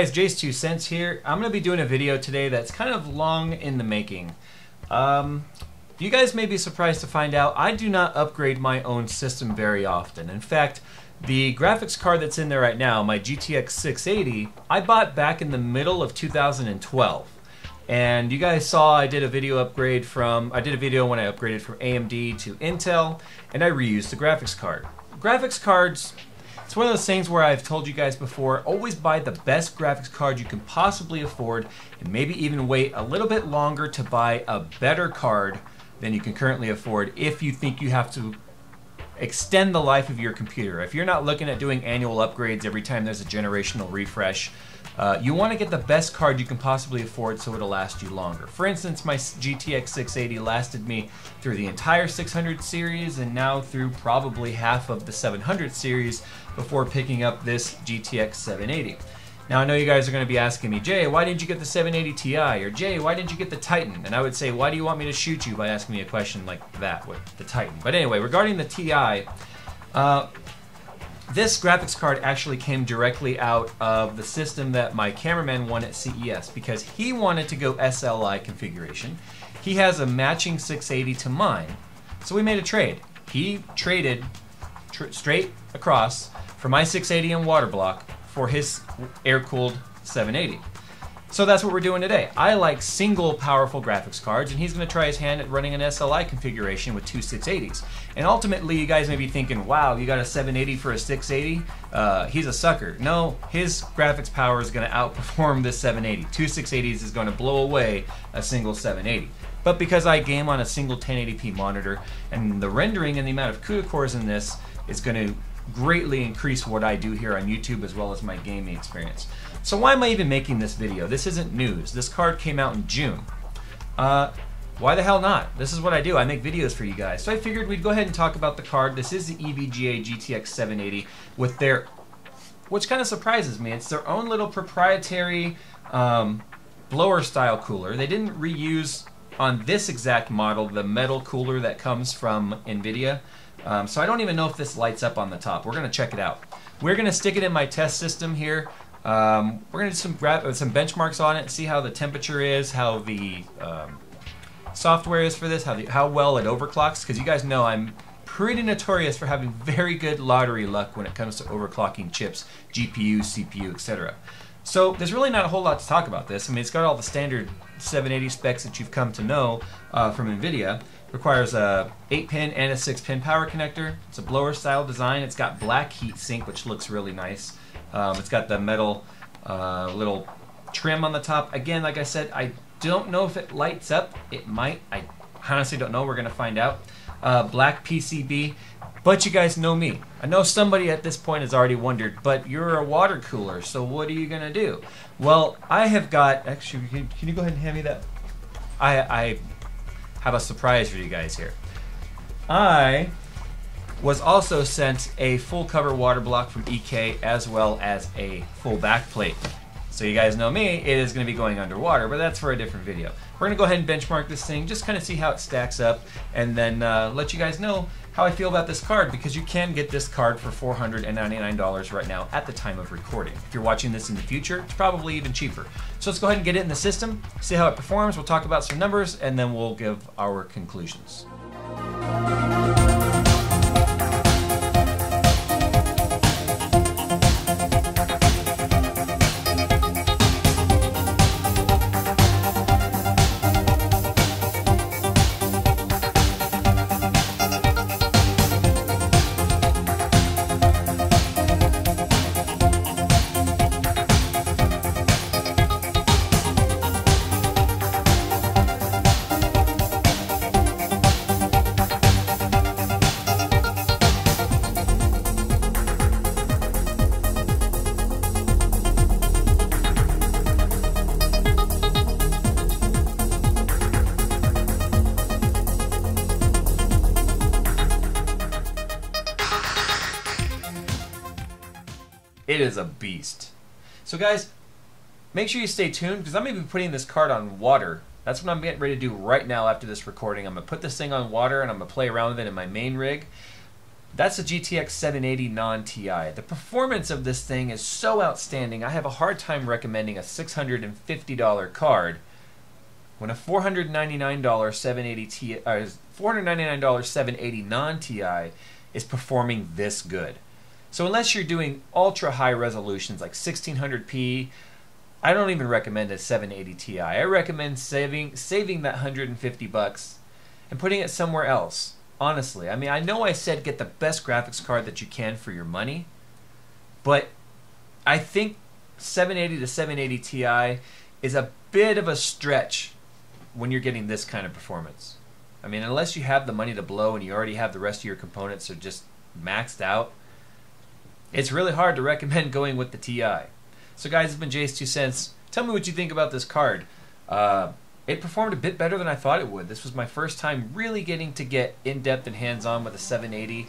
Guys, JayzTwoCents here. I'm going to be doing a video today that's kind of long in the making. You guys may be surprised to find out I do not upgrade my own system very often. In fact, the graphics card that's in there right now, my GTX780, I bought back in the middle of 2012. And you guys saw I did a video upgrade when I upgraded from AMD to Intel, and I reused the graphics card. Graphics cards, it's one of those things where I've told you guys before, always buy the best graphics card you can possibly afford, and maybe even wait a little bit longer to buy a better card than you can currently afford if you think you have to extend the life of your computer. If you're not looking at doing annual upgrades every time there's a generational refresh, you want to get the best card you can possibly afford so it'll last you longer. For instance, my GTX680 lasted me through the entire 600 series and now through probably half of the 700 series before picking up this GTX780. Now I know you guys are going to be asking me, Jay, why didn't you get the 780 Ti? Or Jay, why didn't you get the Titan? And I would say, why do you want me to shoot you by asking me a question like that with the Titan? But anyway, regarding the Ti, this graphics card actually came directly out of the system that my cameraman won at CES because he wanted to go SLI configuration. He has a matching 680 to mine, so we made a trade. He traded straight across for my 680 and water block for his air-cooled 780. So that's what we're doing today. I like single powerful graphics cards, and he's going to try his hand at running an SLI configuration with two 680s. And ultimately, you guys may be thinking, wow, you got a 780 for a 680? He's a sucker. No, his graphics power is going to outperform this 780. Two 680s is going to blow away a single 780. But because I game on a single 1080p monitor, and the rendering and the amount of CUDA cores in this is going to greatly increase what I do here on YouTube as well as my gaming experience. So why am I even making this video? This isn't news. This card came out in June. Why the hell not? This is what I do. I make videos for you guys. So I figured we'd go ahead and talk about the card. This is the EVGA GTX780 with their, which kind of surprises me, it's their own little proprietary blower style cooler. They didn't reuse on this exact model the metal cooler that comes from NVIDIA. So I don't even know if this lights up on the top. We're going to check it out. We're going to stick it in my test system here. We're going to do some benchmarks on it, see how the temperature is, how the software is for this, how well it overclocks, because you guys know I'm pretty notorious for having very good lottery luck when it comes to overclocking chips, GPU, CPU, etc. So there's really not a whole lot to talk about this. I mean, it's got all the standard 780 specs that you've come to know from NVIDIA. Requires a 8-pin and a 6-pin power connector. It's a blower style design. It's got black heatsink, which looks really nice. It's got the metal little trim on the top. Again, like I said, I don't know if it lights up. It might. I honestly don't know. We're going to find out. Black PCB. But you guys know me. I know somebody at this point has already wondered, but you're a water cooler, so what are you going to do? Well, I have got... Actually, can you go ahead and hand me that? I have a surprise for you guys here. I was also sent a full cover water block from EK as well as a full back plate. So you guys know me, it is going to be going underwater, but that's for a different video. We're going to go ahead and benchmark this thing, just kind of see how it stacks up, and then let you guys know how I feel about this card, because you can get this card for $499 right now at the time of recording. If you're watching this in the future, it's probably even cheaper. So let's go ahead and get it in the system, see how it performs, we'll talk about some numbers, and then we'll give our conclusions. It is a beast. So guys, make sure you stay tuned because I'm going to be putting this card on water. That's what I'm getting ready to do right now after this recording. I'm going to put this thing on water and I'm going to play around with it in my main rig. That's a GTX 780 non-TI. The performance of this thing is so outstanding, I have a hard time recommending a $650 card when a $499 780 non-TI is performing this good. So unless you're doing ultra high resolutions like 1600p, I don't even recommend a 780 Ti. I recommend saving that $150 and putting it somewhere else. Honestly, I mean, I know I said get the best graphics card that you can for your money, but I think 780 to 780 Ti is a bit of a stretch when you're getting this kind of performance. I mean, unless you have the money to blow and you already have the rest of your components are just maxed out, it's really hard to recommend going with the Ti. So guys, it's been JayzTwoCents. Tell me what you think about this card. It performed a bit better than I thought it would. This was my first time really getting to get in-depth and hands-on with a 780,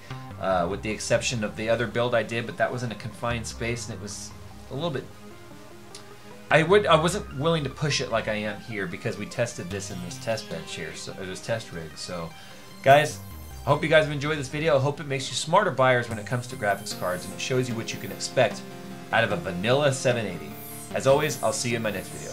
with the exception of the other build I did, but that was in a confined space and it was a little bit... I wasn't willing to push it like I am here because we tested this in this test bench here, so this test rig. So, guys, I hope you guys have enjoyed this video. I hope it makes you smarter buyers when it comes to graphics cards and it shows you what you can expect out of a vanilla 780. As always, I'll see you in my next video.